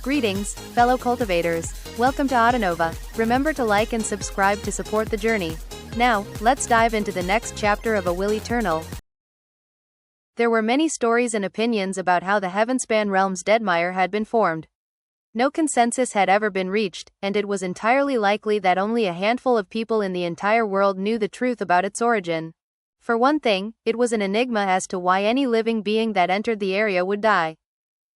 Greetings, fellow cultivators. Welcome to Autonova. Remember to like and subscribe to support the journey. Now, let's dive into the next chapter of A Will Eternal. There were many stories and opinions about how the Heavenspan Realm's Deadmire had been formed. No consensus had ever been reached, and it was entirely likely that only a handful of people in the entire world knew the truth about its origin. For one thing, it was an enigma as to why any living being that entered the area would die.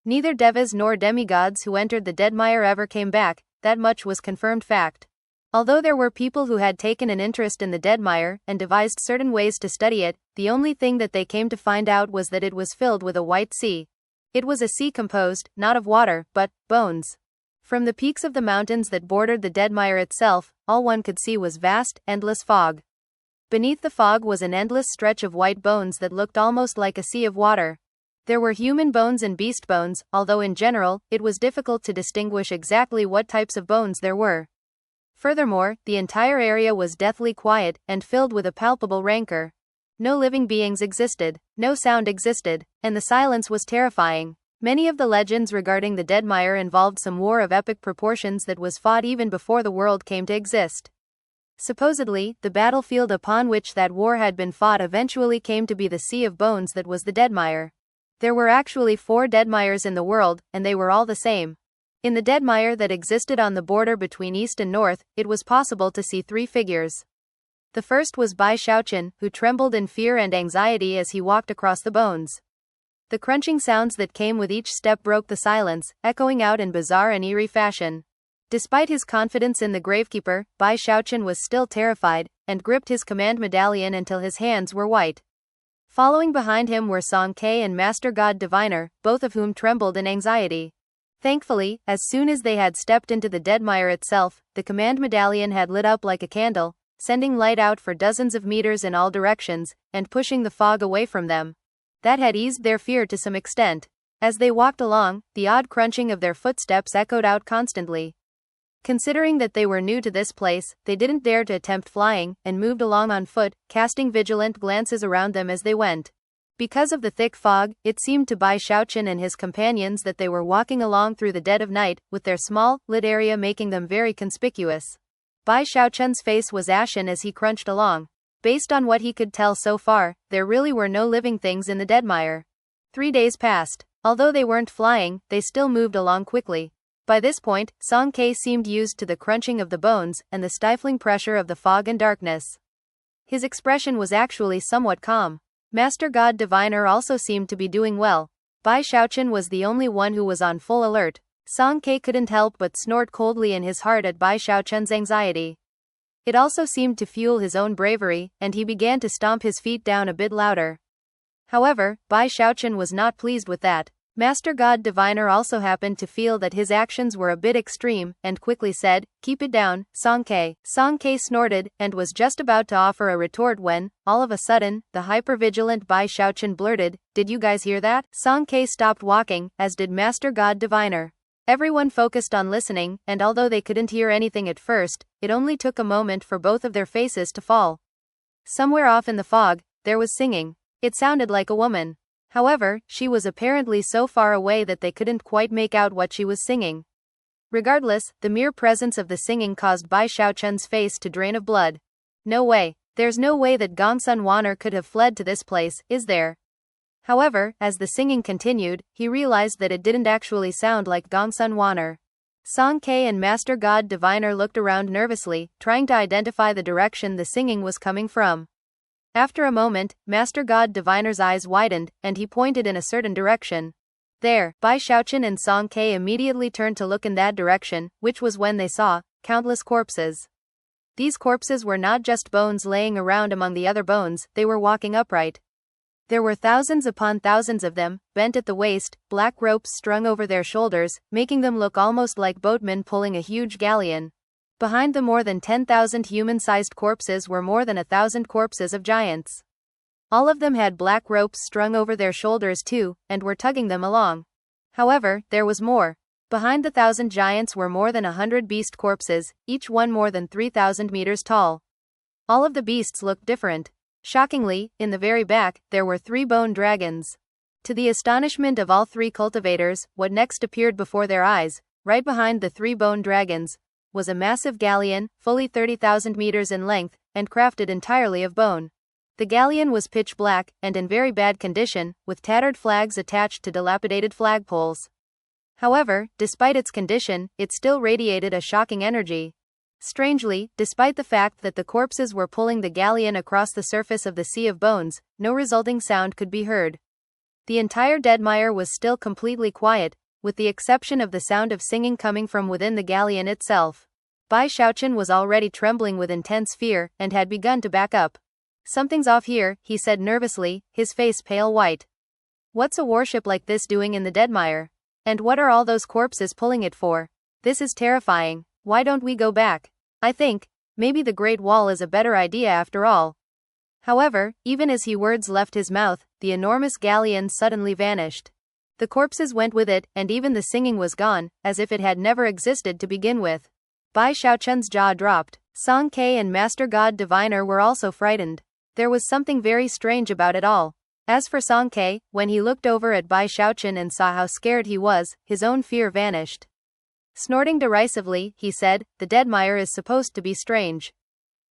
Neither devas nor demigods who entered the Deadmire ever came back, that much was confirmed fact. Although there were people who had taken an interest in the Deadmire and devised certain ways to study it, the only thing that they came to find out was that it was filled with a white sea. It was a sea composed, not of water, but bones. From the peaks of the mountains that bordered the Deadmire itself, all one could see was vast, endless fog. Beneath the fog was an endless stretch of white bones that looked almost like a sea of water. There were human bones and beast bones, although in general, it was difficult to distinguish exactly what types of bones there were. Furthermore, the entire area was deathly quiet, and filled with a palpable rancor. No living beings existed, no sound existed, and the silence was terrifying. Many of the legends regarding the Deadmire involved some war of epic proportions that was fought even before the world came to exist. Supposedly, the battlefield upon which that war had been fought eventually came to be the Sea of Bones that was the Deadmire. There were actually 4 Deadmires in the world, and they were all the same. In the Deadmire that existed on the border between East and North, it was possible to see 3 figures. The first was Bai Xiaochun, who trembled in fear and anxiety as he walked across the bones. The crunching sounds that came with each step broke the silence, echoing out in bizarre and eerie fashion. Despite his confidence in the Gravekeeper, Bai Xiaochun was still terrified, and gripped his command medallion until his hands were white. Following behind him were Song Ke and Master God Diviner, both of whom trembled in anxiety. Thankfully, as soon as they had stepped into the Deadmire itself, the command medallion had lit up like a candle, sending light out for dozens of meters in all directions, and pushing the fog away from them. That had eased their fear to some extent. As they walked along, the odd crunching of their footsteps echoed out constantly. Considering that they were new to this place, they didn't dare to attempt flying, and moved along on foot, casting vigilant glances around them as they went. Because of the thick fog, it seemed to Bai Xiaochun and his companions that they were walking along through the dead of night, with their small, lit area making them very conspicuous. Bai Xiaochun's face was ashen as he crunched along. Based on what he could tell so far, there really were no living things in the Deadmire. 3 days passed. Although they weren't flying, they still moved along quickly. By this point, Song Ke seemed used to the crunching of the bones, and the stifling pressure of the fog and darkness. His expression was actually somewhat calm. Master God Diviner also seemed to be doing well. Bai Xiaochun was the only one who was on full alert. Song Ke couldn't help but snort coldly in his heart at Bai Xiaochun's anxiety. It also seemed to fuel his own bravery, and he began to stomp his feet down a bit louder. However, Bai Xiaochun was not pleased with that. Master God Diviner also happened to feel that his actions were a bit extreme, and quickly said, "Keep it down, Song Ke." Song Ke snorted, and was just about to offer a retort when, all of a sudden, the hyper-vigilant Bai Xiaochun blurted, "Did you guys hear that?" Song Ke stopped walking, as did Master God Diviner. Everyone focused on listening, and although they couldn't hear anything at first, it only took a moment for both of their faces to fall. Somewhere off in the fog, there was singing. It sounded like a woman. However, she was apparently so far away that they couldn't quite make out what she was singing. Regardless, the mere presence of the singing caused Bai Xiaochun's face to drain of blood. No way. There's no way that Gongsun Wanner could have fled to this place, is there? However, as the singing continued, he realized that it didn't actually sound like Gongsun Wanner. Song Ke and Master God Diviner looked around nervously, trying to identify the direction the singing was coming from. After a moment, Master God Diviner's eyes widened, and he pointed in a certain direction. There, Bai Xiaochun and Song Ke immediately turned to look in that direction, which was when they saw countless corpses. These corpses were not just bones laying around among the other bones, they were walking upright. There were thousands upon thousands of them, bent at the waist, black ropes strung over their shoulders, making them look almost like boatmen pulling a huge galleon. Behind the more than 10,000 human-sized corpses were more than 1,000 corpses of giants. All of them had black ropes strung over their shoulders too, and were tugging them along. However, there was more. Behind the 1,000 giants were more than 100 beast corpses, each one more than 3,000 meters tall. All of the beasts looked different. Shockingly, in the very back, there were 3 bone dragons. To the astonishment of all three cultivators, what next appeared before their eyes, right behind the three bone dragons, was a massive galleon, fully 30,000 meters in length, and crafted entirely of bone. The galleon was pitch black, and in very bad condition, with tattered flags attached to dilapidated flagpoles. However, despite its condition, it still radiated a shocking energy. Strangely, despite the fact that the corpses were pulling the galleon across the surface of the sea of bones, no resulting sound could be heard. The entire deadmire was still completely quiet, with the exception of the sound of singing coming from within the galleon itself. Bai Xiaochun was already trembling with intense fear, and had begun to back up. "Something's off here," he said nervously, his face pale white. "What's a warship like this doing in the deadmire? And what are all those corpses pulling it for? This is terrifying. Why don't we go back? I think, maybe the Great Wall is a better idea after all." However, even as words left his mouth, the enormous galleon suddenly vanished. The corpses went with it, and even the singing was gone, as if it had never existed to begin with. Bai Xiaochun's jaw dropped. Song Ke and Master God Diviner were also frightened. There was something very strange about it all. As for Song Ke, when he looked over at Bai Xiaochun and saw how scared he was, his own fear vanished. Snorting derisively, he said, "The deadmire is supposed to be strange.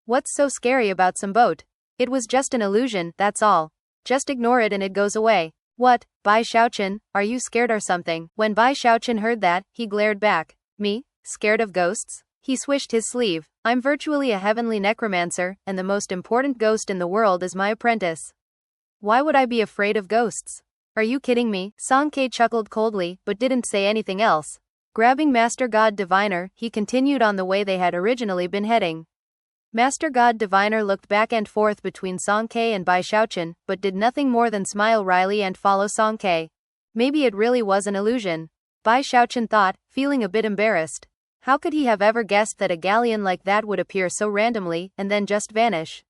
What's so scary about some boat? It was just an illusion, that's all. Just ignore it and it goes away." "What, Bai Xiaochun, are you scared or something?" When Bai Xiaochun heard that, he glared back. "Me? Scared of ghosts?" He swished his sleeve. "I'm virtually a heavenly necromancer, and the most important ghost in the world is my apprentice. Why would I be afraid of ghosts? Are you kidding me?" Song Ke chuckled coldly, but didn't say anything else. Grabbing Master God Diviner, he continued on the way they had originally been heading. Master God Diviner looked back and forth between Song Ke and Bai Xiaochun, but did nothing more than smile wryly and follow Song Ke. Maybe it really was an illusion, Bai Xiaochun thought, feeling a bit embarrassed. How could he have ever guessed that a galleon like that would appear so randomly, and then just vanish?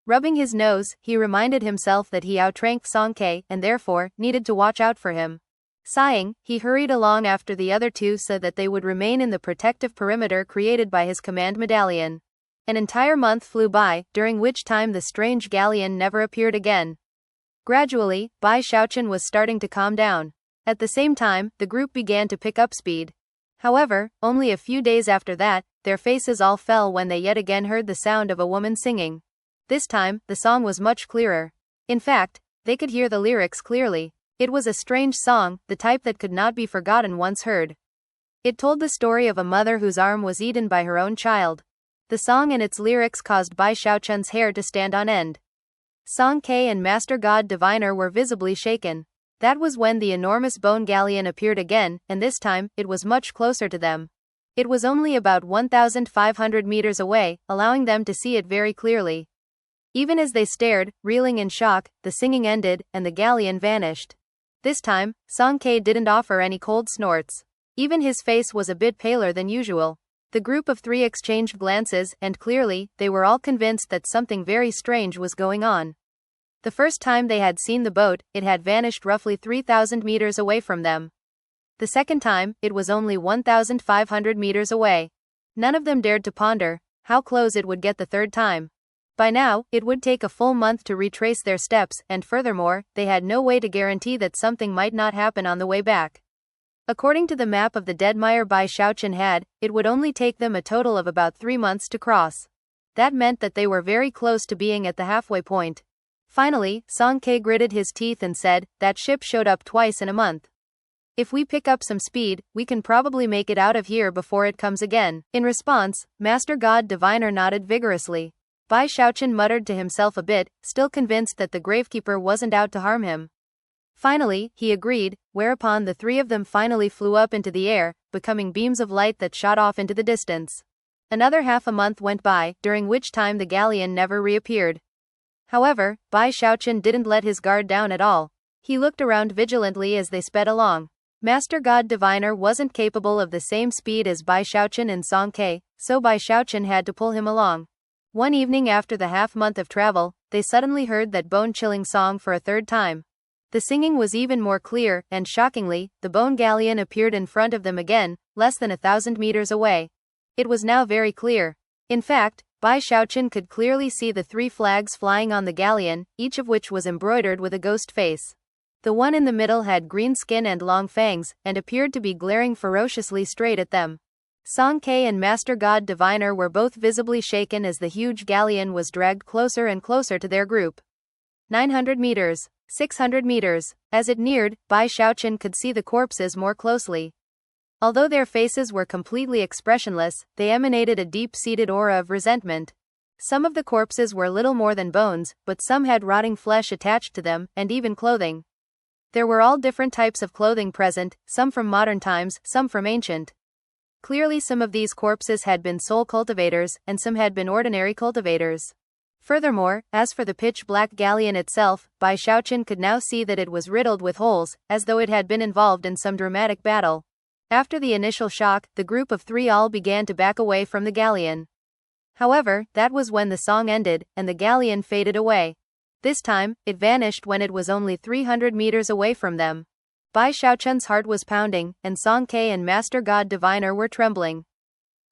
Rubbing his nose, he reminded himself that he outranked Song Ke, and therefore, needed to watch out for him. Sighing, he hurried along after the other two so that they would remain in the protective perimeter created by his command medallion. An entire month flew by, during which time the strange galleon never appeared again. Gradually, Bai Xiaochun was starting to calm down. At the same time, the group began to pick up speed. However, only a few days after that, their faces all fell when they yet again heard the sound of a woman singing. This time, the song was much clearer. In fact, they could hear the lyrics clearly. It was a strange song, the type that could not be forgotten once heard. It told the story of a mother whose arm was eaten by her own child. The song and its lyrics caused Bai Xiaochun's hair to stand on end. Song Ke and Master God Diviner were visibly shaken. That was when the enormous bone galleon appeared again, and this time, it was much closer to them. It was only about 1,500 meters away, allowing them to see it very clearly. Even as they stared, reeling in shock, the singing ended, and the galleon vanished. This time, Song Ke didn't offer any cold snorts. Even his face was a bit paler than usual. The group of three exchanged glances, and clearly, they were all convinced that something very strange was going on. The first time they had seen the boat, it had vanished roughly 3,000 meters away from them. The second time, it was only 1,500 meters away. None of them dared to ponder how close it would get the third time. By now, it would take a full month to retrace their steps, and furthermore, they had no way to guarantee that something might not happen on the way back. According to the map of the deadmire Bai Xiaochun had, it would only take them a total of about 3 months to cross. That meant that they were very close to being at the halfway point. Finally, Song Ke gritted his teeth and said, "That ship showed up twice in a month. If we pick up some speed, we can probably make it out of here before it comes again." In response, Master God Diviner nodded vigorously. Bai Xiaochun muttered to himself a bit, still convinced that the gravekeeper wasn't out to harm him. Finally, he agreed, whereupon the three of them finally flew up into the air, becoming beams of light that shot off into the distance. Another half a month went by, during which time the galleon never reappeared. However, Bai Xiaochun didn't let his guard down at all. He looked around vigilantly as they sped along. Master God Diviner wasn't capable of the same speed as Bai Xiaochun and Song Ke, so Bai Xiaochun had to pull him along. One evening after the half-month of travel, they suddenly heard that bone-chilling song for a third time. The singing was even more clear, and shockingly, the bone galleon appeared in front of them again, less than 1,000 meters away. It was now very clear. In fact, Bai Xiaochun could clearly see the 3 flags flying on the galleon, each of which was embroidered with a ghost face. The one in the middle had green skin and long fangs, and appeared to be glaring ferociously straight at them. Song Ke and Master God Diviner were both visibly shaken as the huge galleon was dragged closer and closer to their group. 900 meters. 600 meters. As it neared, Bai Xiaochun could see the corpses more closely. Although their faces were completely expressionless, they emanated a deep-seated aura of resentment. Some of the corpses were little more than bones, but some had rotting flesh attached to them, and even clothing. There were all different types of clothing present, some from modern times, some from ancient. Clearly some of these corpses had been soul cultivators, and some had been ordinary cultivators. Furthermore, as for the pitch-black galleon itself, Bai Xiaochun could now see that it was riddled with holes, as though it had been involved in some dramatic battle. After the initial shock, the group of three all began to back away from the galleon. However, that was when the song ended, and the galleon faded away. This time, it vanished when it was only 300 meters away from them. Bai Xiaochun's heart was pounding, and Song Ke and Master God Diviner were trembling.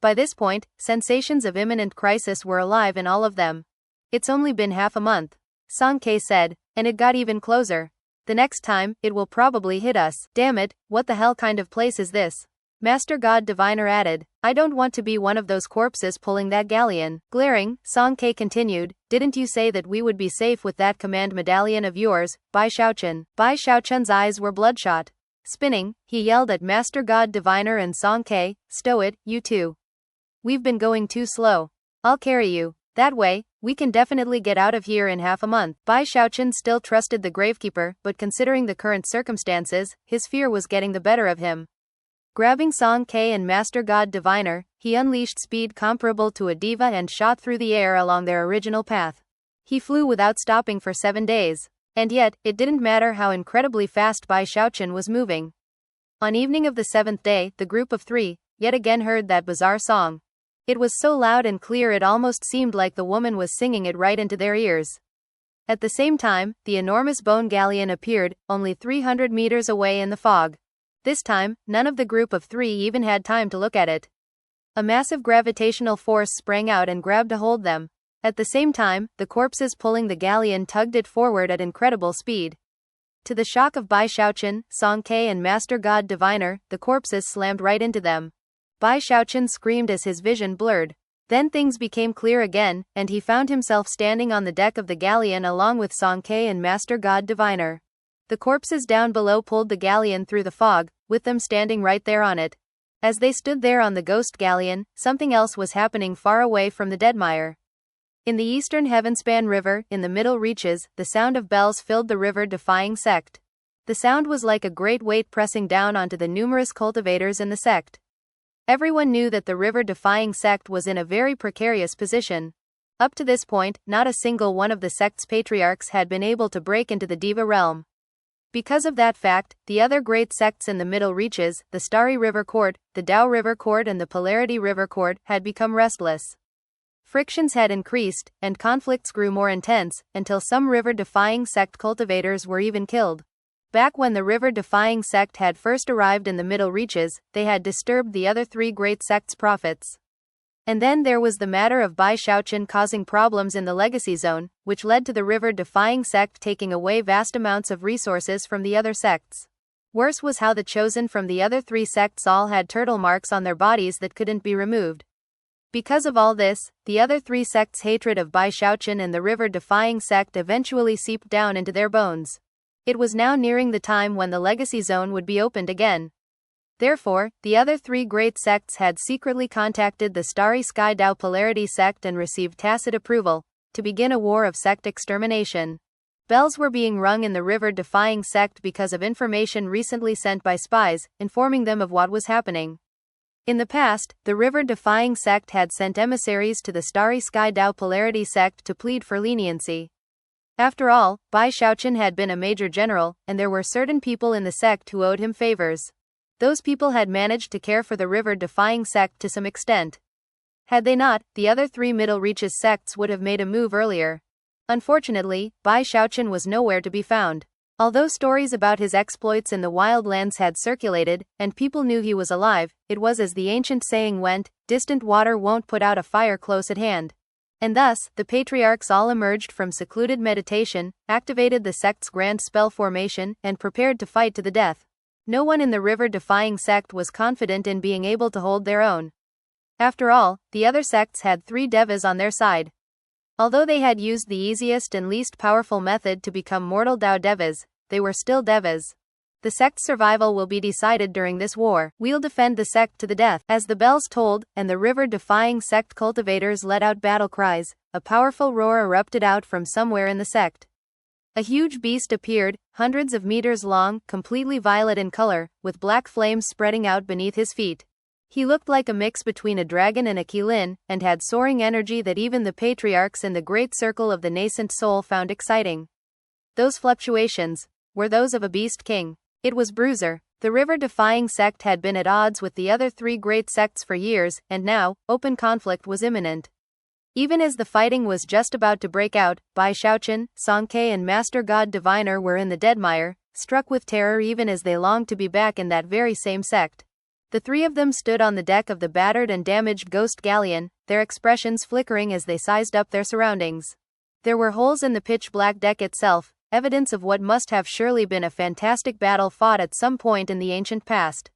By this point, sensations of imminent crisis were alive in all of them. It's only been half a month, Song Ke said, and it got even closer. The next time, it will probably hit us. Damn it, what the hell kind of place is this? Master God Diviner added, I don't want to be one of those corpses pulling that galleon. Glaring, Song Ke continued, didn't you say that we would be safe with that command medallion of yours, Bai Xiaochun? Bai Xiaochun's eyes were bloodshot. Spinning, he yelled at Master God Diviner and Song Ke, stow it, you two. We've been going too slow. I'll carry you. That way, we can definitely get out of here in half a month. Bai Xiaochun still trusted the gravekeeper, but considering the current circumstances, his fear was getting the better of him. Grabbing Song Ke and Master God Diviner, he unleashed speed comparable to a diva and shot through the air along their original path. He flew without stopping for 7 days. And yet, it didn't matter how incredibly fast Bai Xiaochun was moving. On evening of the 7th day, the group of three, yet again heard that bizarre song. It was so loud and clear it almost seemed like the woman was singing it right into their ears. At the same time, the enormous bone galleon appeared, only 300 meters away in the fog. This time, none of the group of three even had time to look at it. A massive gravitational force sprang out and grabbed a hold them. At the same time, the corpses pulling the galleon tugged it forward at incredible speed. To the shock of Bai Xiaochun, Song Ke and Master God Diviner, the corpses slammed right into them. Bai Xiaochun screamed as his vision blurred. Then things became clear again, and he found himself standing on the deck of the galleon along with Song Ke and Master God Diviner. The corpses down below pulled the galleon through the fog, with them standing right there on it. As they stood there on the ghost galleon, something else was happening far away from the Deadmire. In the eastern Heavenspan River, in the middle reaches, the sound of bells filled the River-Defying Sect. The sound was like a great weight pressing down onto the numerous cultivators in the sect. Everyone knew that the River-Defying Sect was in a very precarious position. Up to this point, not a single one of the sect's patriarchs had been able to break into the Diva realm. Because of that fact, the other great sects in the Middle Reaches, the Starry River Court, the Dao River Court and the Polarity River Court, had become restless. Frictions had increased, and conflicts grew more intense, until some River-Defying Sect cultivators were even killed. Back when the River-Defying Sect had first arrived in the Middle Reaches, they had disturbed the other three great sects' prophets. And then there was the matter of Bai Xiaochun causing problems in the Legacy Zone, which led to the River-Defying Sect taking away vast amounts of resources from the other sects. Worse was how the chosen from the other three sects all had turtle marks on their bodies that couldn't be removed. Because of all this, the other three sects' hatred of Bai Xiaochun and the River-Defying Sect eventually seeped down into their bones. It was now nearing the time when the Legacy Zone would be opened again. Therefore, the other three great sects had secretly contacted the Starry Sky Dao Polarity Sect and received tacit approval to begin a war of sect extermination. Bells were being rung in the River-Defying Sect because of information recently sent by spies, informing them of what was happening. In the past, the River-Defying Sect had sent emissaries to the Starry Sky Dao Polarity Sect to plead for leniency. After all, Bai Xiaochun had been a major general, and there were certain people in the sect who owed him favors. Those people had managed to care for the River-Defying Sect to some extent. Had they not, the other three Middle Reaches sects would have made a move earlier. Unfortunately, Bai Xiaochun was nowhere to be found. Although stories about his exploits in the wildlands had circulated, and people knew he was alive, it was as the ancient saying went, distant water won't put out a fire close at hand. And thus, the patriarchs all emerged from secluded meditation, activated the sect's grand spell formation, and prepared to fight to the death. No one in the River-Defying sect was confident in being able to hold their own. After all, the other sects had 3 devas on their side. Although they had used the easiest and least powerful method to become mortal Dao devas, they were still devas. The sect's survival will be decided during this war. We'll defend the sect to the death. As the bells tolled, and the River-Defying sect cultivators let out battle cries, a powerful roar erupted out from somewhere in the sect. A huge beast appeared, hundreds of meters long, completely violet in color, with black flames spreading out beneath his feet. He looked like a mix between a dragon and a Qilin, and had soaring energy that even the patriarchs in the great circle of the nascent soul found exciting. Those fluctuations were those of a beast king. It was Bruiser. The River-Defying sect had been at odds with the other 3 great sects for years, and now, open conflict was imminent. Even as the fighting was just about to break out, Bai Xiaochun, Song Ke and Master God Diviner were in the deadmire, struck with terror even as they longed to be back in that very same sect. The 3 of them stood on the deck of the battered and damaged ghost galleon, their expressions flickering as they sized up their surroundings. There were holes in the pitch-black deck itself, evidence of what must have surely been a fantastic battle fought at some point in the ancient past.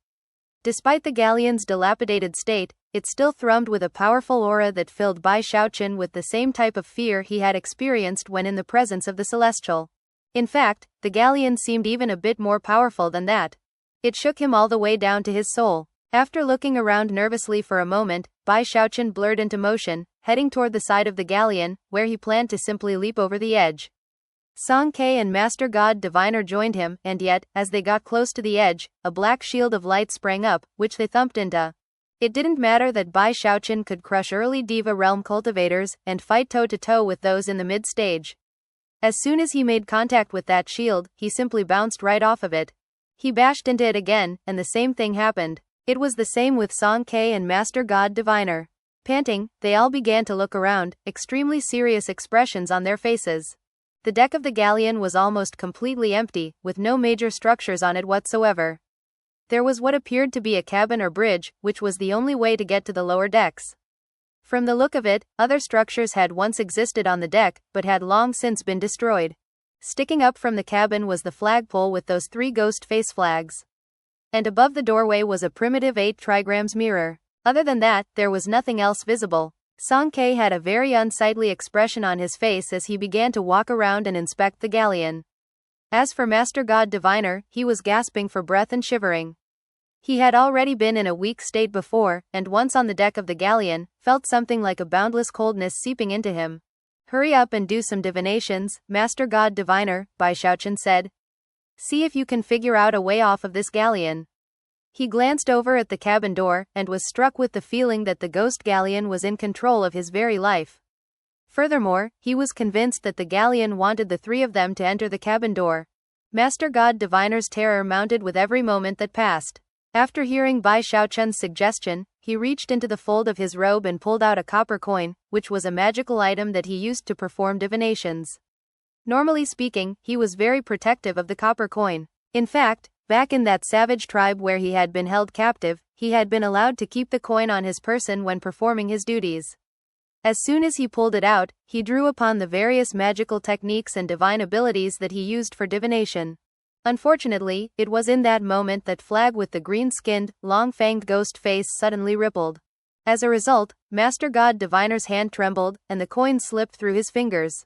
Despite the galleon's dilapidated state, it still thrummed with a powerful aura that filled Bai Xiaochun with the same type of fear he had experienced when in the presence of the Celestial. In fact, the galleon seemed even a bit more powerful than that. It shook him all the way down to his soul. After looking around nervously for a moment, Bai Xiaochun blurred into motion, heading toward the side of the galleon, where he planned to simply leap over the edge. Song Ke and Master God Diviner joined him, and yet, as they got close to the edge, a black shield of light sprang up, which they thumped into. It didn't matter that Bai Xiaochun could crush early Diva Realm cultivators, and fight toe-to-toe with those in the mid-stage. As soon as he made contact with that shield, he simply bounced right off of it. He bashed into it again, and the same thing happened. It was the same with Song Ke and Master God Diviner. Panting, they all began to look around, extremely serious expressions on their faces. The deck of the galleon was almost completely empty, with no major structures on it whatsoever. There was what appeared to be a cabin or bridge, which was the only way to get to the lower decks. From the look of it, other structures had once existed on the deck, but had long since been destroyed. Sticking up from the cabin was the flagpole with those 3 ghost face flags. And above the doorway was a primitive 8 trigrams mirror. Other than that, there was nothing else visible. Song Ke had a very unsightly expression on his face as he began to walk around and inspect the galleon. As for Master God Diviner, he was gasping for breath and shivering. He had already been in a weak state before, and once on the deck of the galleon, felt something like a boundless coldness seeping into him. "Hurry up and do some divinations, Master God Diviner," Bai Xiaochun said. "See if you can figure out a way off of this galleon." He glanced over at the cabin door, and was struck with the feeling that the ghost galleon was in control of his very life. Furthermore, he was convinced that the galleon wanted the 3 of them to enter the cabin door. Master God Diviner's terror mounted with every moment that passed. After hearing Bai Xiaochun's suggestion, he reached into the fold of his robe and pulled out a copper coin, which was a magical item that he used to perform divinations. Normally speaking, he was very protective of the copper coin. In fact, back in that savage tribe where he had been held captive, he had been allowed to keep the coin on his person when performing his duties. As soon as he pulled it out, he drew upon the various magical techniques and divine abilities that he used for divination. Unfortunately, it was in that moment that flag with the green-skinned, long-fanged ghost face suddenly rippled. As a result, Master God Diviner's hand trembled, and the coin slipped through his fingers.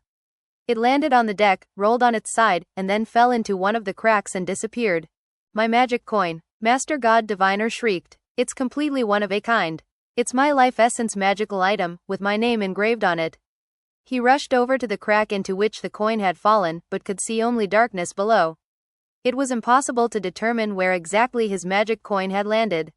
It landed on the deck, rolled on its side, and then fell into one of the cracks and disappeared. "My magic coin," Master God Diviner shrieked. "It's completely one of a kind. It's my life essence magical item, with my name engraved on it." He rushed over to the crack into which the coin had fallen, but could see only darkness below. It was impossible to determine where exactly his magic coin had landed.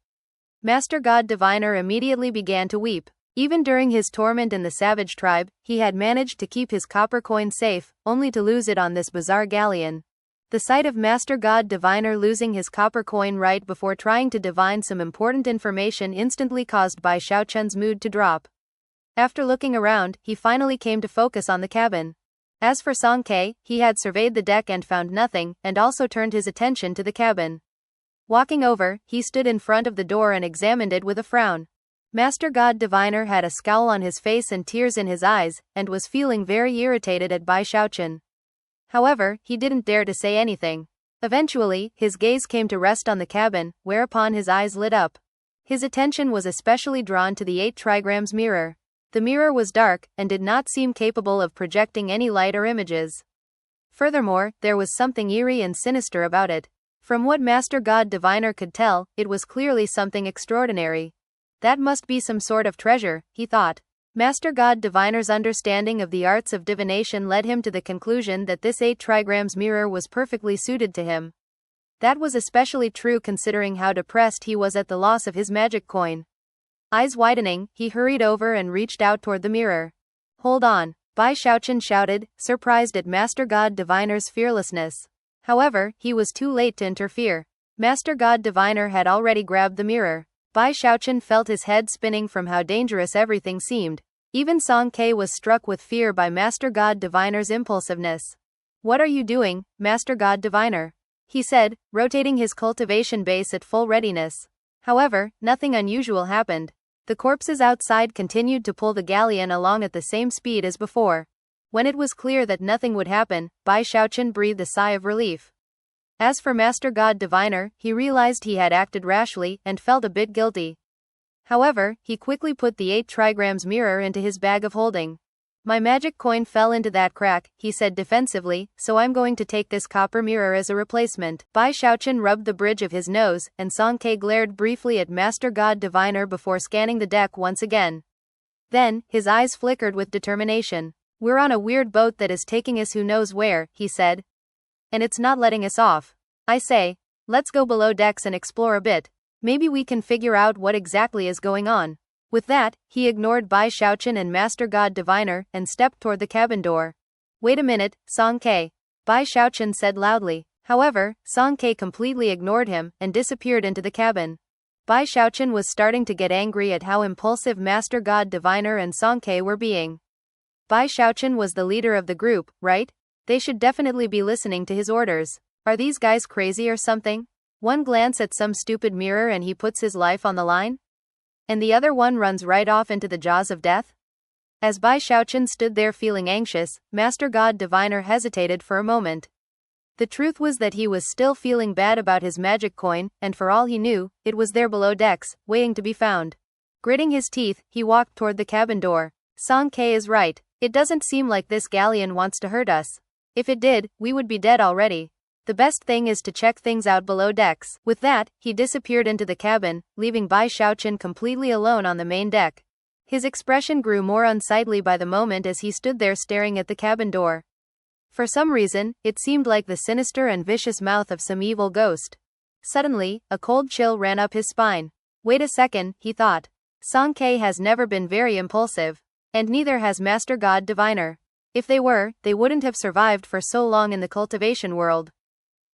Master God Diviner immediately began to weep. Even during his torment in the savage tribe, he had managed to keep his copper coin safe, only to lose it on this bizarre galleon. The sight of Master God Diviner losing his copper coin right before trying to divine some important information instantly caused Bai Xiaochun's mood to drop. After looking around, he finally came to focus on the cabin. As for Song Ke, he had surveyed the deck and found nothing, and also turned his attention to the cabin. Walking over, he stood in front of the door and examined it with a frown. Master God Diviner had a scowl on his face and tears in his eyes, and was feeling very irritated at Bai Xiaochun. However, he didn't dare to say anything. Eventually, his gaze came to rest on the cabin, whereupon his eyes lit up. His attention was especially drawn to the 8 trigrams mirror. The mirror was dark, and did not seem capable of projecting any light or images. Furthermore, there was something eerie and sinister about it. From what Master God Diviner could tell, it was clearly something extraordinary. That must be some sort of treasure, he thought. Master God Diviner's understanding of the arts of divination led him to the conclusion that this 8 trigrams mirror was perfectly suited to him. That was especially true considering how depressed he was at the loss of his magic coin. Eyes widening, he hurried over and reached out toward the mirror. Hold on, Bai Xiaochun shouted, surprised at Master God Diviner's fearlessness. However, he was too late to interfere. Master God Diviner had already grabbed the mirror. Bai Xiaochun felt his head spinning from how dangerous everything seemed. Even Song Ke was struck with fear by Master God Diviner's impulsiveness. What are you doing, Master God Diviner? He said, rotating his cultivation base at full readiness. However, nothing unusual happened. The corpses outside continued to pull the galleon along at the same speed as before. When it was clear that nothing would happen, Bai Xiaochun breathed a sigh of relief. As for Master God Diviner, he realized he had acted rashly, and felt a bit guilty. However, he quickly put the 8 trigrams mirror into his bag of holding. My magic coin fell into that crack, he said defensively, so I'm going to take this copper mirror as a replacement. Bai Xiaochun rubbed the bridge of his nose, and Song Ke glared briefly at Master God Diviner before scanning the deck once again. Then, his eyes flickered with determination. We're on a weird boat that is taking us who knows where, he said. And it's not letting us off. I say, let's go below decks and explore a bit. Maybe we can figure out what exactly is going on. With that, he ignored Bai Xiaochun and Master God Diviner, and stepped toward the cabin door. Wait a minute, Song Ke. Bai Xiaochun said loudly. However, Song Ke completely ignored him, and disappeared into the cabin. Bai Xiaochun was starting to get angry at how impulsive Master God Diviner and Song Ke were being. Bai Xiaochun was the leader of the group, right? They should definitely be listening to his orders. Are these guys crazy or something? One glance at some stupid mirror and he puts his life on the line? And the other one runs right off into the jaws of death? As Bai Xiaochun stood there feeling anxious, Master God Diviner hesitated for a moment. The truth was that he was still feeling bad about his magic coin, and for all he knew, it was there below decks, waiting to be found. Gritting his teeth, he walked toward the cabin door. Song Ke is right. It doesn't seem like this galleon wants to hurt us. If it did, we would be dead already. The best thing is to check things out below decks. With that, he disappeared into the cabin, leaving Bai Xiaochun completely alone on the main deck. His expression grew more unsightly by the moment as he stood there staring at the cabin door. For some reason, it seemed like the sinister and vicious mouth of some evil ghost. Suddenly, a cold chill ran up his spine. Wait a second, he thought. Song Ke has never been very impulsive. And neither has Master God Diviner. If they were, they wouldn't have survived for so long in the cultivation world.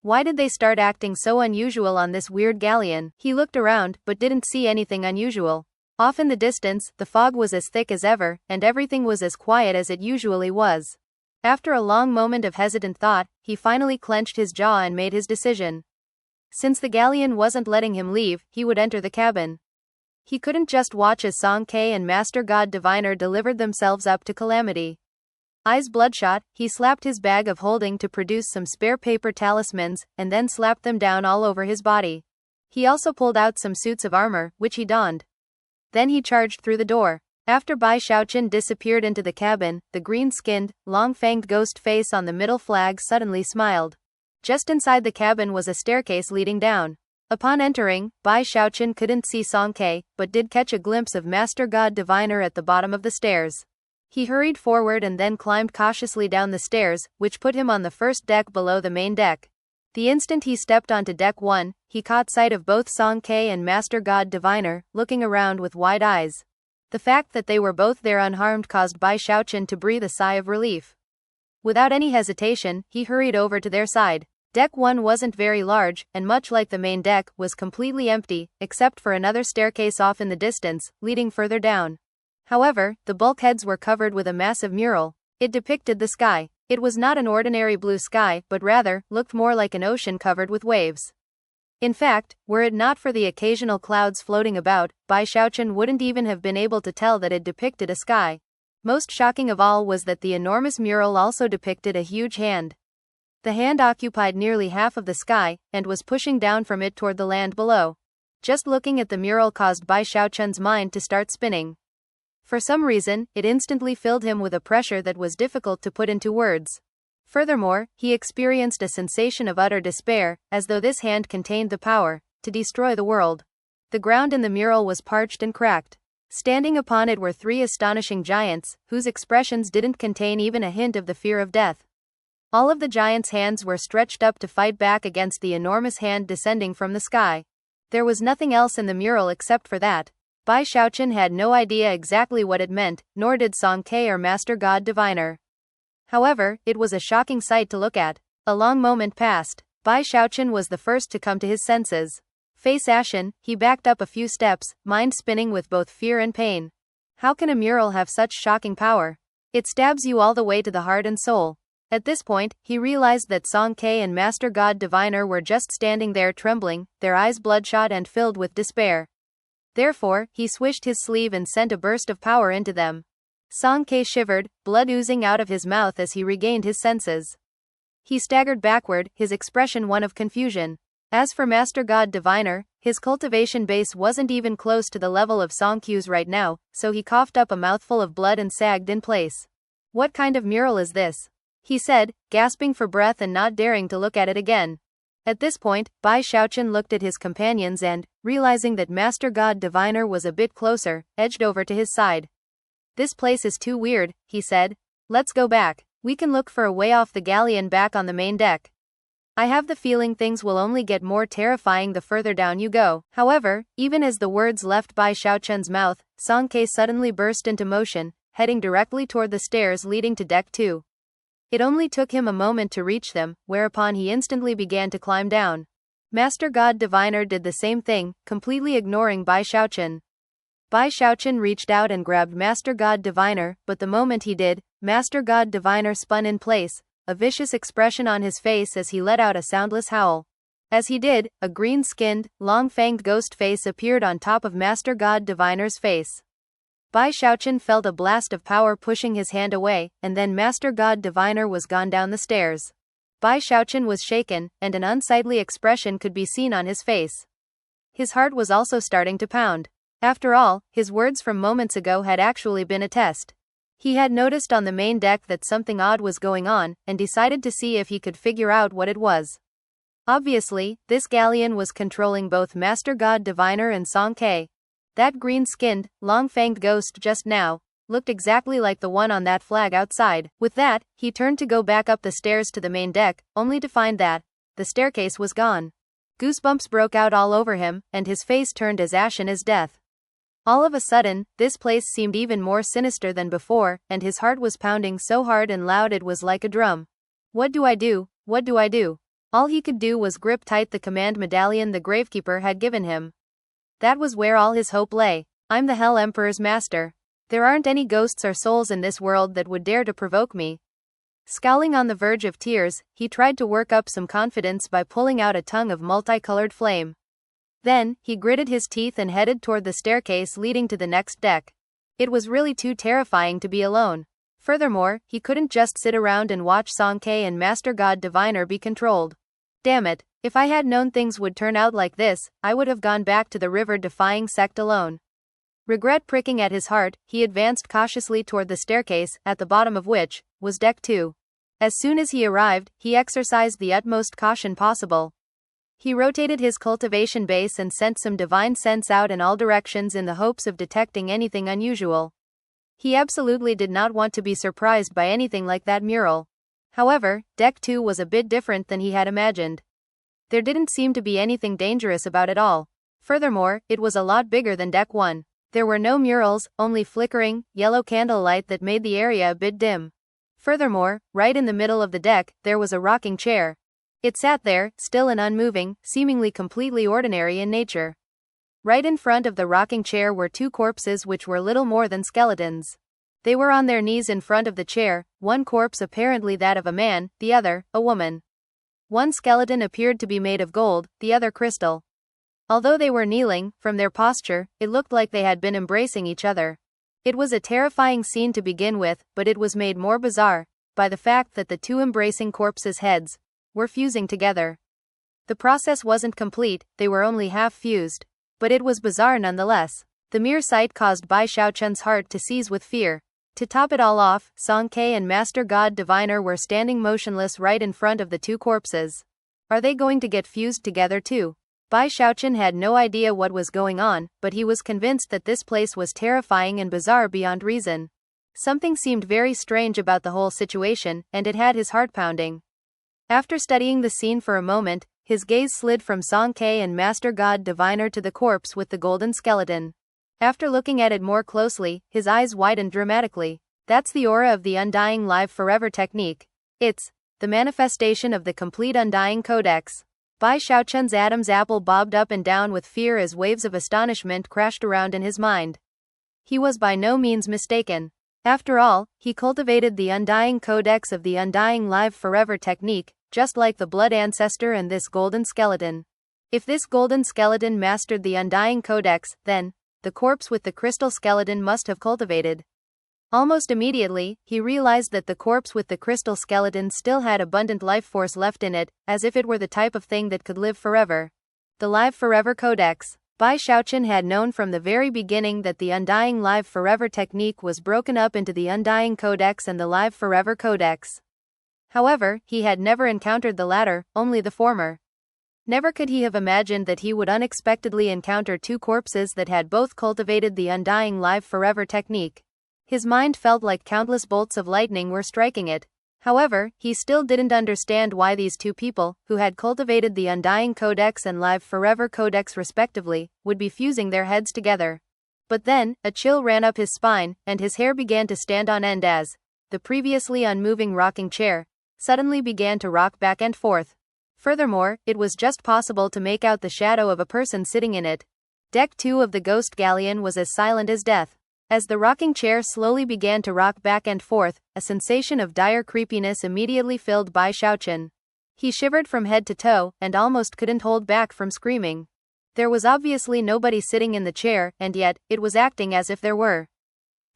Why did they start acting so unusual on this weird galleon? He looked around, but didn't see anything unusual. Off in the distance, the fog was as thick as ever, and everything was as quiet as it usually was. After a long moment of hesitant thought, he finally clenched his jaw and made his decision. Since the galleon wasn't letting him leave, he would enter the cabin. He couldn't just watch as Song Ke and Master God Diviner delivered themselves up to calamity. Eyes bloodshot, he slapped his bag of holding to produce some spare paper talismans, and then slapped them down all over his body. He also pulled out some suits of armor, which he donned. Then he charged through the door. After Bai Xiaochun disappeared into the cabin, the green-skinned, long-fanged ghost face on the middle flag suddenly smiled. Just inside the cabin was a staircase leading down. Upon entering, Bai Xiaochun couldn't see Song Ke, but did catch a glimpse of Master God Diviner at the bottom of the stairs. He hurried forward and then climbed cautiously down the stairs, which put him on the first deck below the main deck. The instant he stepped onto deck 1, he caught sight of both Song Ke and Master God Diviner, looking around with wide eyes. The fact that they were both there unharmed caused Bai Xiaochun to breathe a sigh of relief. Without any hesitation, he hurried over to their side. Deck 1 wasn't very large, and much like the main deck, was completely empty, except for another staircase off in the distance, leading further down. However, the bulkheads were covered with a massive mural. It depicted the sky. It was not an ordinary blue sky, but rather, looked more like an ocean covered with waves. In fact, were it not for the occasional clouds floating about, Bai Xiaochun wouldn't even have been able to tell that it depicted a sky. Most shocking of all was that the enormous mural also depicted a huge hand. The hand occupied nearly half of the sky, and was pushing down from it toward the land below. Just looking at the mural caused Bai Xiaochun's mind to start spinning. For some reason, it instantly filled him with a pressure that was difficult to put into words. Furthermore, he experienced a sensation of utter despair, as though this hand contained the power to destroy the world. The ground in the mural was parched and cracked. Standing upon it were three astonishing giants, whose expressions didn't contain even a hint of the fear of death. All of the giants' hands were stretched up to fight back against the enormous hand descending from the sky. There was nothing else in the mural except for that. Bai Xiaochun had no idea exactly what it meant, nor did Song Ke or Master God Diviner. However, it was a shocking sight to look at. A long moment passed. Bai Xiaochun was the first to come to his senses. Face ashen, he backed up a few steps, mind spinning with both fear and pain. How can a mural have such shocking power? It stabs you all the way to the heart and soul. At this point, he realized that Song Ke and Master God Diviner were just standing there trembling, their eyes bloodshot and filled with despair. Therefore, he swished his sleeve and sent a burst of power into them. Song Ke shivered, blood oozing out of his mouth as he regained his senses. He staggered backward, his expression one of confusion. As for Master God Diviner, his cultivation base wasn't even close to the level of Song Ke's right now, so he coughed up a mouthful of blood and sagged in place. What kind of mural is this? He said, gasping for breath and not daring to look at it again. At this point, Bai Xiaochun looked at his companions and, realizing that Master God Diviner was a bit closer, edged over to his side. This place is too weird, he said. Let's go back. We can look for a way off the galleon back on the main deck. I have the feeling things will only get more terrifying the further down you go. However, even as the words left Bai Xiaochun's mouth, Song Ke suddenly burst into motion, heading directly toward the stairs leading to deck 2. It only took him a moment to reach them, whereupon he instantly began to climb down. Master God Diviner did the same thing, completely ignoring Bai Xiaochun. Bai Xiaochun reached out and grabbed Master God Diviner, but the moment he did, Master God Diviner spun in place, a vicious expression on his face as he let out a soundless howl. As he did, a green-skinned, long-fanged ghost face appeared on top of Master God Diviner's face. Bai Xiaochun felt a blast of power pushing his hand away, and then Master God Diviner was gone down the stairs. Bai Xiaochun was shaken, and an unsightly expression could be seen on his face. His heart was also starting to pound. After all, his words from moments ago had actually been a test. He had noticed on the main deck that something odd was going on, and decided to see if he could figure out what it was. Obviously, this galleon was controlling both Master God Diviner and Song Ke. That green-skinned, long-fanged ghost just now looked exactly like the one on that flag outside. With that, he turned to go back up the stairs to the main deck, only to find that the staircase was gone. Goosebumps broke out all over him, and his face turned as ashen as death. All of a sudden, this place seemed even more sinister than before, and his heart was pounding so hard and loud it was like a drum. What do I do? What do I do? All he could do was grip tight the command medallion the Gravekeeper had given him. That was where all his hope lay. I'm the Hell Emperor's master. There aren't any ghosts or souls in this world that would dare to provoke me. Scowling on the verge of tears, he tried to work up some confidence by pulling out a tongue of multicolored flame. Then, he gritted his teeth and headed toward the staircase leading to the next deck. It was really too terrifying to be alone. Furthermore, he couldn't just sit around and watch Song Ke and Master God Diviner be controlled. Damn it, if I had known things would turn out like this, I would have gone back to the River-Defying Sect alone. Regret pricking at his heart, he advanced cautiously toward the staircase, at the bottom of which was deck 2. As soon as he arrived, he exercised the utmost caution possible. He rotated his cultivation base and sent some divine sense out in all directions in the hopes of detecting anything unusual. He absolutely did not want to be surprised by anything like that mural. However, deck 2 was a bit different than he had imagined. There didn't seem to be anything dangerous about it all. Furthermore, it was a lot bigger than deck 1. There were no murals, only flickering, yellow candlelight that made the area a bit dim. Furthermore, right in the middle of the deck, there was a rocking chair. It sat there, still and unmoving, seemingly completely ordinary in nature. Right in front of the rocking chair were two corpses which were little more than skeletons. They were on their knees in front of the chair, one corpse apparently that of a man, the other, a woman. One skeleton appeared to be made of gold, the other crystal. Although they were kneeling, from their posture, it looked like they had been embracing each other. It was a terrifying scene to begin with, but it was made more bizarre by the fact that the two embracing corpses' heads were fusing together. The process wasn't complete, they were only half fused. But it was bizarre nonetheless. The mere sight caused Bai Xiaochun's heart to seize with fear. To top it all off, Song Ke and Master God Diviner were standing motionless right in front of the two corpses. Are they going to get fused together too? Bai Xiaochun had no idea what was going on, but he was convinced that this place was terrifying and bizarre beyond reason. Something seemed very strange about the whole situation, and it had his heart pounding. After studying the scene for a moment, his gaze slid from Song Ke and Master God Diviner to the corpse with the golden skeleton. After looking at it more closely, his eyes widened dramatically. That's the aura of the Undying Live Forever technique. It's the manifestation of the complete Undying Codex. Bai Xiaochun's Adam's apple bobbed up and down with fear as waves of astonishment crashed around in his mind. He was by no means mistaken. After all, he cultivated the Undying Codex of the Undying Live Forever technique, just like the Blood Ancestor and this golden skeleton. If this golden skeleton mastered the Undying Codex, then the corpse with the crystal skeleton must have cultivated. Almost immediately, he realized that the corpse with the crystal skeleton still had abundant life force left in it, as if it were the type of thing that could live forever. The Live Forever Codex. Bai Xiaochun had known from the very beginning that the Undying Live Forever technique was broken up into the Undying Codex and the Live Forever Codex. However, he had never encountered the latter, only the former. Never could he have imagined that he would unexpectedly encounter two corpses that had both cultivated the Undying Live Forever technique. His mind felt like countless bolts of lightning were striking it. However, he still didn't understand why these two people, who had cultivated the Undying Codex and Live Forever Codex respectively, would be fusing their heads together. But then, a chill ran up his spine, and his hair began to stand on end as the previously unmoving rocking chair suddenly began to rock back and forth. Furthermore, it was just possible to make out the shadow of a person sitting in it. Deck 2 of the Ghost Galleon was as silent as death. As the rocking chair slowly began to rock back and forth, a sensation of dire creepiness immediately filled Bai Xiaochun. He shivered from head to toe, and almost couldn't hold back from screaming. There was obviously nobody sitting in the chair, and yet, it was acting as if there were.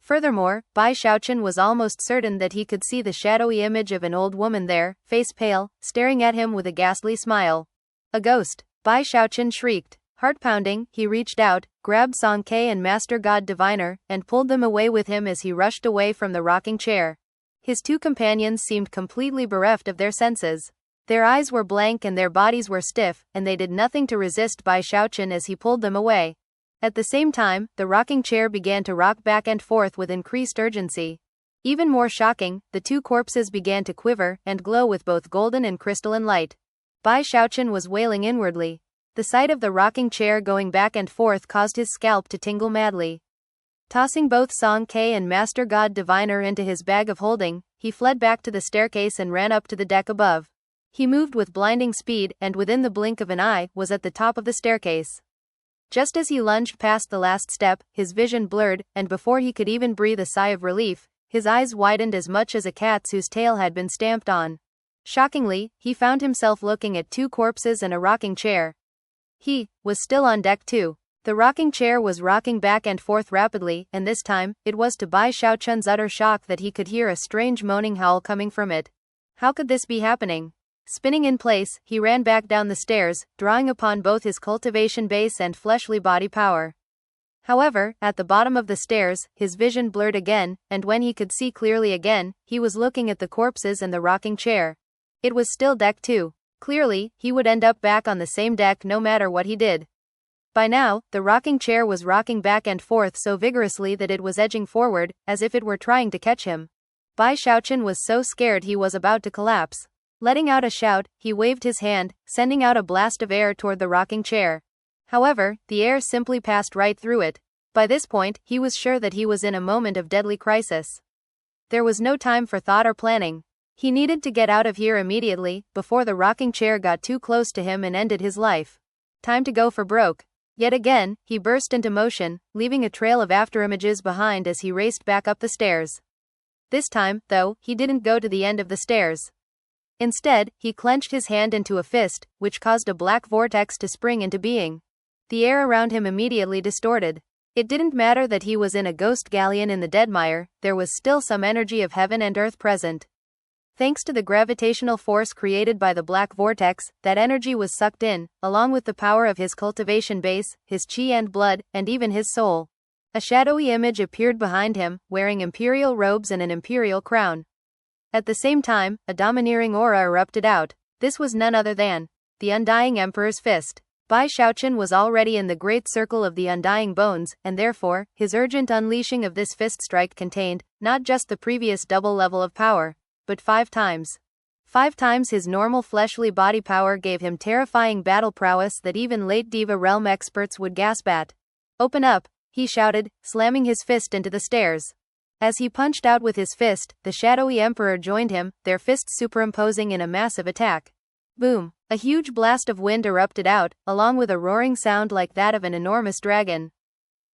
Furthermore, Bai Xiaochun was almost certain that he could see the shadowy image of an old woman there, face pale, staring at him with a ghastly smile. A ghost! Bai Xiaochun shrieked. Heart pounding, he reached out, grabbed Song Ke and Master God Diviner, and pulled them away with him as he rushed away from the rocking chair. His two companions seemed completely bereft of their senses. Their eyes were blank and their bodies were stiff, and they did nothing to resist Bai Xiaochun as he pulled them away. At the same time, the rocking chair began to rock back and forth with increased urgency. Even more shocking, the two corpses began to quiver and glow with both golden and crystalline light. Bai Xiaochun was wailing inwardly. The sight of the rocking chair going back and forth caused his scalp to tingle madly. Tossing both Song Ke and Master God Diviner into his bag of holding, he fled back to the staircase and ran up to the deck above. He moved with blinding speed, and within the blink of an eye, was at the top of the staircase. Just as he lunged past the last step, his vision blurred, and before he could even breathe a sigh of relief, his eyes widened as much as a cat's whose tail had been stamped on. Shockingly, he found himself looking at two corpses and a rocking chair. He was still on deck 2. The rocking chair was rocking back and forth rapidly, and this time, it was to Bai Xiaochun's utter shock that he could hear a strange moaning howl coming from it. How could this be happening? Spinning in place, he ran back down the stairs, drawing upon both his cultivation base and fleshly body power. However, at the bottom of the stairs, his vision blurred again, and when he could see clearly again, he was looking at the corpses and the rocking chair. It was still deck 2. Clearly, he would end up back on the same deck no matter what he did. By now, the rocking chair was rocking back and forth so vigorously that it was edging forward, as if it were trying to catch him. Bai Xiaochun was so scared he was about to collapse. Letting out a shout, he waved his hand, sending out a blast of air toward the rocking chair. However, the air simply passed right through it. By this point, he was sure that he was in a moment of deadly crisis. There was no time for thought or planning. He needed to get out of here immediately, before the rocking chair got too close to him and ended his life. Time to go for broke. Yet again, he burst into motion, leaving a trail of afterimages behind as he raced back up the stairs. This time, though, he didn't go to the end of the stairs. Instead, he clenched his hand into a fist, which caused a black vortex to spring into being. The air around him immediately distorted. It didn't matter that he was in a ghost galleon in the Deadmire, there was still some energy of heaven and earth present. Thanks to the gravitational force created by the black vortex, that energy was sucked in, along with the power of his cultivation base, his chi and blood, and even his soul. A shadowy image appeared behind him, wearing imperial robes and an imperial crown. At the same time, a domineering aura erupted out. This was none other than the Undying Emperor's fist. Bai Xiaochun was already in the great circle of the Undying Bones, and therefore, his urgent unleashing of this fist strike contained, not just the previous double level of power, but 5 times. 5 times his normal fleshly body power gave him terrifying battle prowess that even late Diva Realm experts would gasp at. "Open up," he shouted, slamming his fist into the stairs. As he punched out with his fist, the shadowy emperor joined him, their fists superimposing in a massive attack. Boom! A huge blast of wind erupted out, along with a roaring sound like that of an enormous dragon.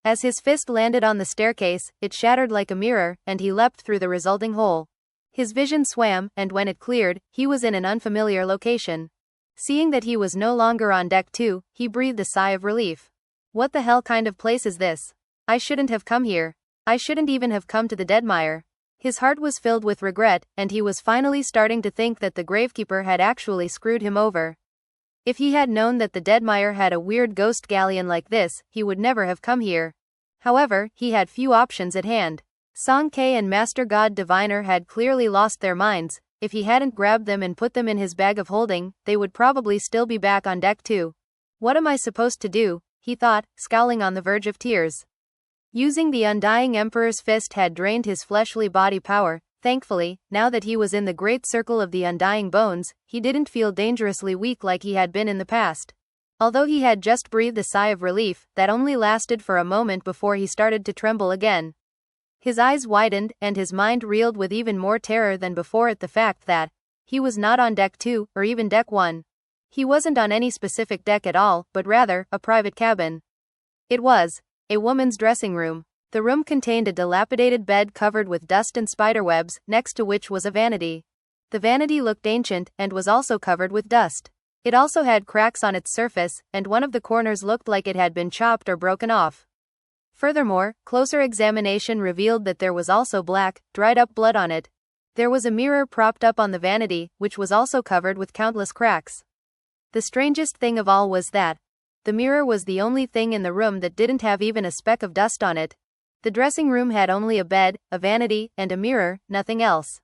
As his fist landed on the staircase, it shattered like a mirror, and he leapt through the resulting hole. His vision swam, and when it cleared, he was in an unfamiliar location. Seeing that he was no longer on deck 2, he breathed a sigh of relief. What the hell kind of place is this? I shouldn't have come here. I shouldn't even have come to the Deadmire. His heart was filled with regret, and he was finally starting to think that the Gravekeeper had actually screwed him over. If he had known that the Deadmire had a weird ghost galleon like this, he would never have come here. However, he had few options at hand. Song Ke and Master God Diviner had clearly lost their minds. If he hadn't grabbed them and put them in his bag of holding, they would probably still be back on deck 2. What am I supposed to do? He thought, scowling on the verge of tears. Using the Undying Emperor's fist had drained his fleshly body power. Thankfully, now that he was in the great circle of the Undying Bones, he didn't feel dangerously weak like he had been in the past. Although he had just breathed a sigh of relief, that only lasted for a moment before he started to tremble again. His eyes widened, and his mind reeled with even more terror than before at the fact that he was not on deck 2, or even deck 1. He wasn't on any specific deck at all, but rather, a private cabin. It was a woman's dressing room. The room contained a dilapidated bed covered with dust and spiderwebs, next to which was a vanity. The vanity looked ancient, and was also covered with dust. It also had cracks on its surface, and one of the corners looked like it had been chopped or broken off. Furthermore, closer examination revealed that there was also black, dried-up blood on it. There was a mirror propped up on the vanity, which was also covered with countless cracks. The strangest thing of all was that the mirror was the only thing in the room that didn't have even a speck of dust on it. The dressing room had only a bed, a vanity, and a mirror, nothing else.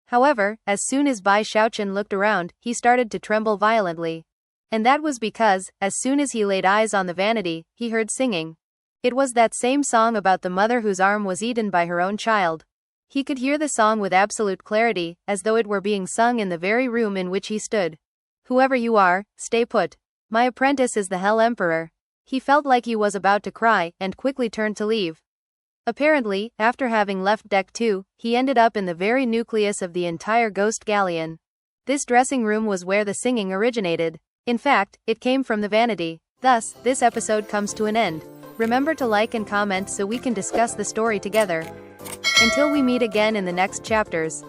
However, as soon as Bai Xiaochun looked around, he started to tremble violently. And that was because, as soon as he laid eyes on the vanity, he heard singing. It was that same song about the mother whose arm was eaten by her own child. He could hear the song with absolute clarity, as though it were being sung in the very room in which he stood. "Whoever you are, stay put. My apprentice is the Hell Emperor." He felt like he was about to cry, and quickly turned to leave. Apparently, after having left deck 2, he ended up in the very nucleus of the entire ghost galleon. This dressing room was where the singing originated. In fact, it came from the vanity. Thus, this episode comes to an end. Remember to like and comment so we can discuss the story together. Until we meet again in the next chapters.